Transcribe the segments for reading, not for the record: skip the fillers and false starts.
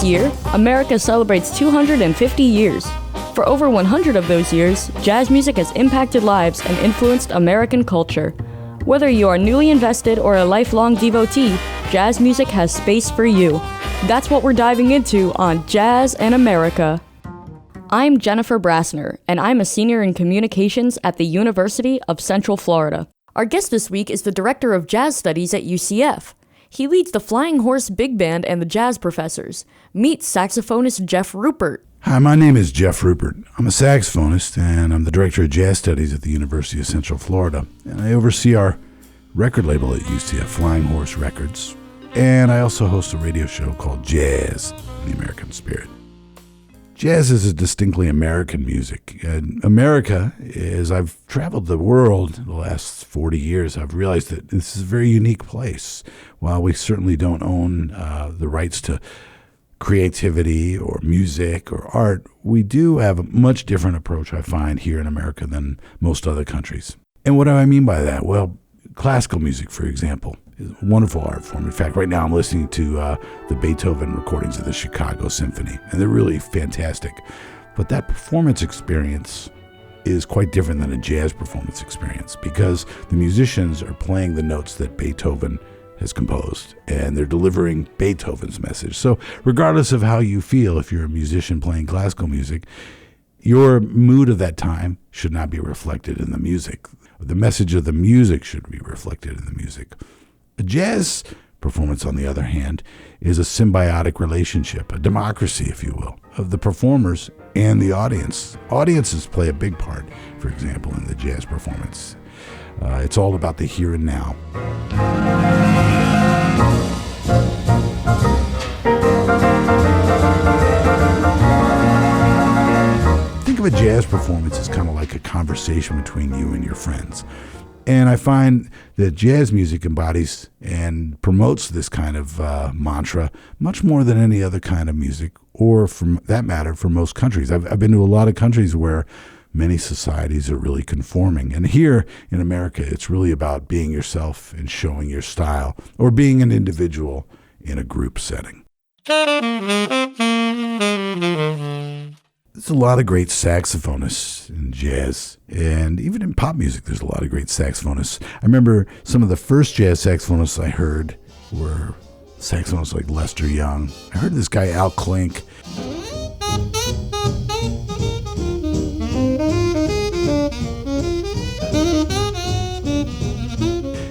year, America celebrates 250 years. For over 100 of those years, jazz music has impacted lives and influenced American culture. Whether you are newly invested or a lifelong devotee, jazz music has space for you. That's what we're diving into on Jazz and America. I'm Jennifer Brassner, and I'm a senior in communications at the University of Central Florida. Our guest this week is the Director of Jazz Studies at UCF. He leads the Flying Horse Big Band and the Jazz Professors. Meet saxophonist Jeff Rupert. Hi, my name is Jeff Rupert. I'm a saxophonist, and I'm the Director of Jazz Studies at the University of Central Florida. And I oversee our record label at UCF, Flying Horse Records. And I also host a radio show called Jazz, the American Spirit. Jazz is a distinctly American music. And America, as I've traveled the world the last 40 years, I've realized that this is a very unique place. While we certainly don't own the rights to creativity or music or art, we do have a much different approach, I find, here in America than most other countries. And what do I mean by that? Well, classical music, for example, is a wonderful art form. In fact, right now I'm listening to the Beethoven recordings of the Chicago Symphony, and they're really fantastic. But that performance experience is quite different than a jazz performance experience because the musicians are playing the notes that Beethoven has composed, and they're delivering Beethoven's message. So regardless of how you feel, if you're a musician playing classical music, your mood of that time should not be reflected in the music. The message of the music should be reflected in the music. A jazz performance, on the other hand, is a symbiotic relationship, a democracy, if you will, of the performers and the audience. Audiences play a big part, for example, in the jazz performance. It's all about the here and now. Think of a jazz performance as kind of like a conversation between you and your friends. And I find that jazz music embodies and promotes this kind of mantra much more than any other kind of music, or for that matter, for most countries. I've been to a lot of countries where many societies are really conforming. And here in America, it's really about being yourself and showing your style, or being an individual in a group setting. There's a lot of great saxophonists in jazz, and even in pop music, there's a lot of great saxophonists. I remember some of the first jazz saxophonists I heard were saxophonists like Lester Young. I heard this guy, Al Klink.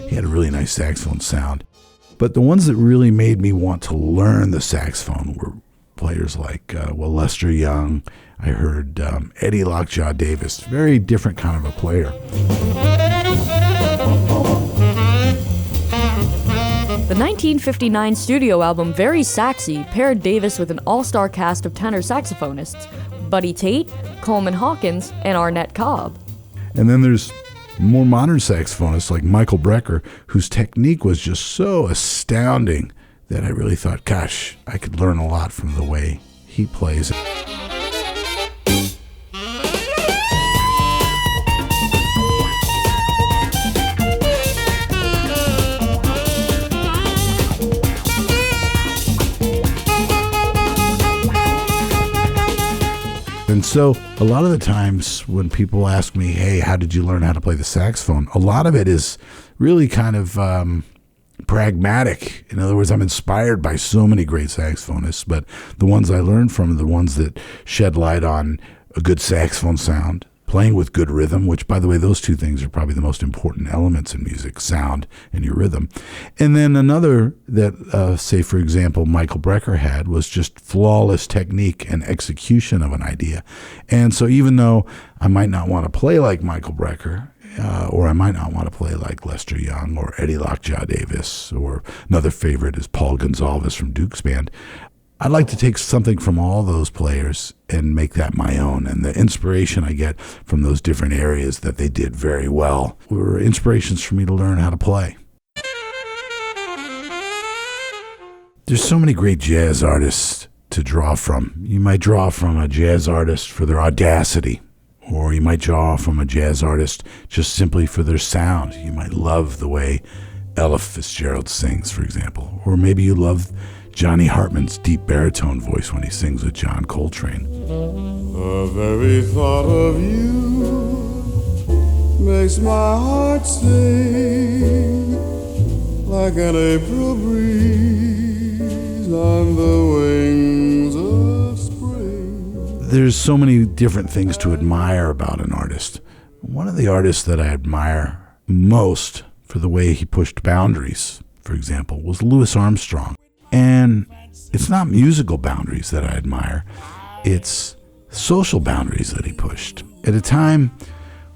He had a really nice saxophone sound. But the ones that really made me want to learn the saxophone were players like, Lester Young. I heard Eddie Lockjaw Davis, very different kind of a player. The 1959 studio album Very Saxy paired Davis with an all-star cast of tenor saxophonists, Buddy Tate, Coleman Hawkins, and Arnett Cobb. And then there's more modern saxophonists like Michael Brecker, whose technique was just so astounding that I really thought, gosh, I could learn a lot from the way he plays. And so a lot of the times when people ask me, hey, how did you learn how to play the saxophone? A lot of it is really kind of pragmatic. In other words, I'm inspired by so many great saxophonists, but the ones I learned from are the ones that shed light on a good saxophone sound, playing with good rhythm, which, by the way, those two things are probably the most important elements in music, sound and your rhythm. And then another that, say, for example, Michael Brecker had was just flawless technique and execution of an idea. And so even though I might not want to play like Michael Brecker, or I might not want to play like Lester Young or Eddie Lockjaw Davis, or another favorite is Paul Gonsalves from Duke's band, I'd like to take something from all those players and make that my own. And the inspiration I get from those different areas that they did very well were inspirations for me to learn how to play. There's so many great jazz artists to draw from. You might draw from a jazz artist for their audacity, or you might draw from a jazz artist just simply for their sound. You might love the way Ella Fitzgerald sings, for example. Or maybe you love Johnny Hartman's deep baritone voice when he sings with John Coltrane. The very thought of you makes my heart sing like an April breeze on the wings of spring. There's so many different things to admire about an artist. One of the artists that I admire most for the way he pushed boundaries, for example, was Louis Armstrong. And it's not musical boundaries that I admire, it's social boundaries that he pushed. At a time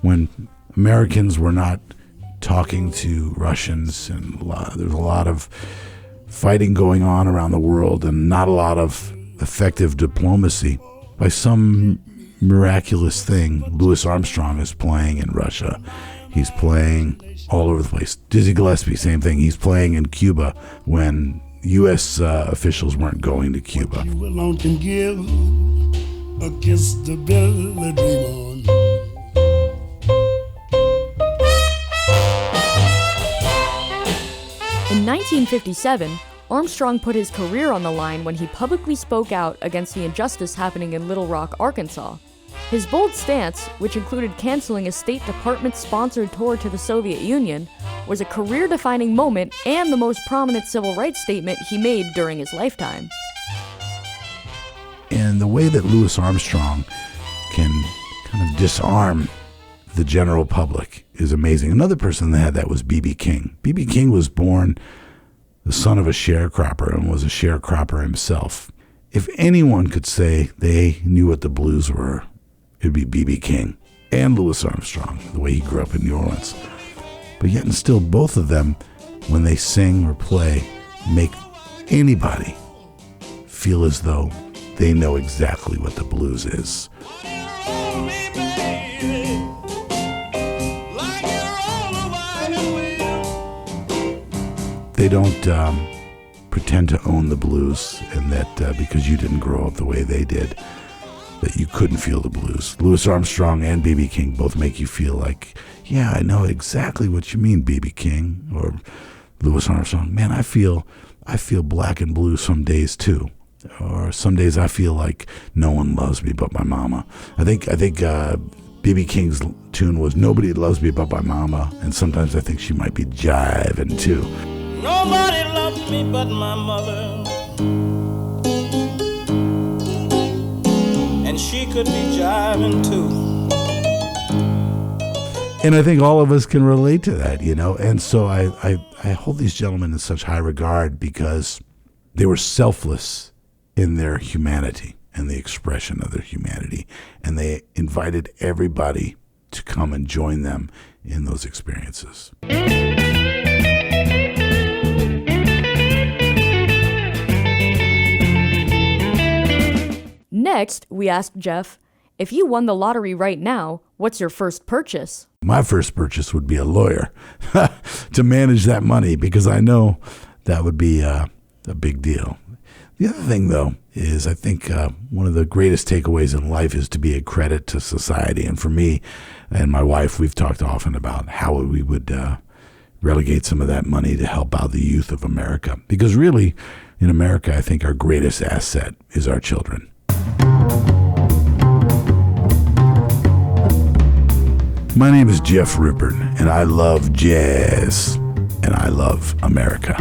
when Americans were not talking to Russians, and there's a lot of fighting going on around the world and not a lot of effective diplomacy, by some miraculous thing, Louis Armstrong is playing in Russia. He's playing all over the place. Dizzy Gillespie, same thing. He's playing in Cuba when U.S. officials weren't going to Cuba. You alone can give a kiss to build a dream on. In 1957, Armstrong put his career on the line when he publicly spoke out against the injustice happening in Little Rock, Arkansas. His bold stance, which included canceling a State Department-sponsored tour to the Soviet Union, was a career-defining moment and the most prominent civil rights statement he made during his lifetime. And the way that Louis Armstrong can kind of disarm the general public is amazing. Another person that had that was B.B. King. B.B. King was born the son of a sharecropper and was a sharecropper himself. If anyone could say they knew what the blues were, it'd be B.B. King and Louis Armstrong, the way he grew up in New Orleans. But yet and still, both of them, when they sing or play, make anybody feel as though they know exactly what the blues is. They don't pretend to own the blues, and that because you didn't grow up the way they did, that you couldn't feel the blues. Louis Armstrong and B.B. King both make you feel like, yeah, I know exactly what you mean, B.B. King. Or Louis Armstrong, man, I feel black and blue some days too. Or some days I feel like no one loves me but my mama. I think B.B. King's tune was Nobody Loves Me But My Mama, and sometimes I think she might be jiving too. Nobody loves me but my mother, and she could be jiving too. And I think all of us can relate to that, you know. And so I hold these gentlemen in such high regard because they were selfless in their humanity and the expression of their humanity. And they invited everybody to come and join them in those experiences. Next, we asked Jeff, if you won the lottery right now, what's your first purchase? My first purchase would be a lawyer to manage that money, because I know that would be a big deal. The other thing, though, is I think one of the greatest takeaways in life is to be a credit to society. And for me and my wife, we've talked often about how we would relegate some of that money to help out the youth of America. Because really, in America, I think our greatest asset is our children. My name is Jeff Rupert, and I love jazz, and I love America.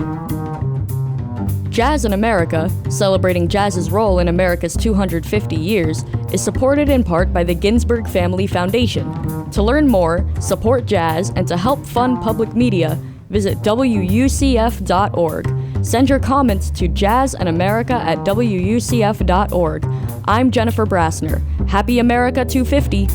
Jazz in America, celebrating jazz's role in America's 250 years, is supported in part by the Ginsberg Family Foundation. To learn more, support jazz, and to help fund public media, visit WUCF.org. Send your comments to jazzinamerica@wucf.org. I'm Jennifer Brassner. Happy America 250!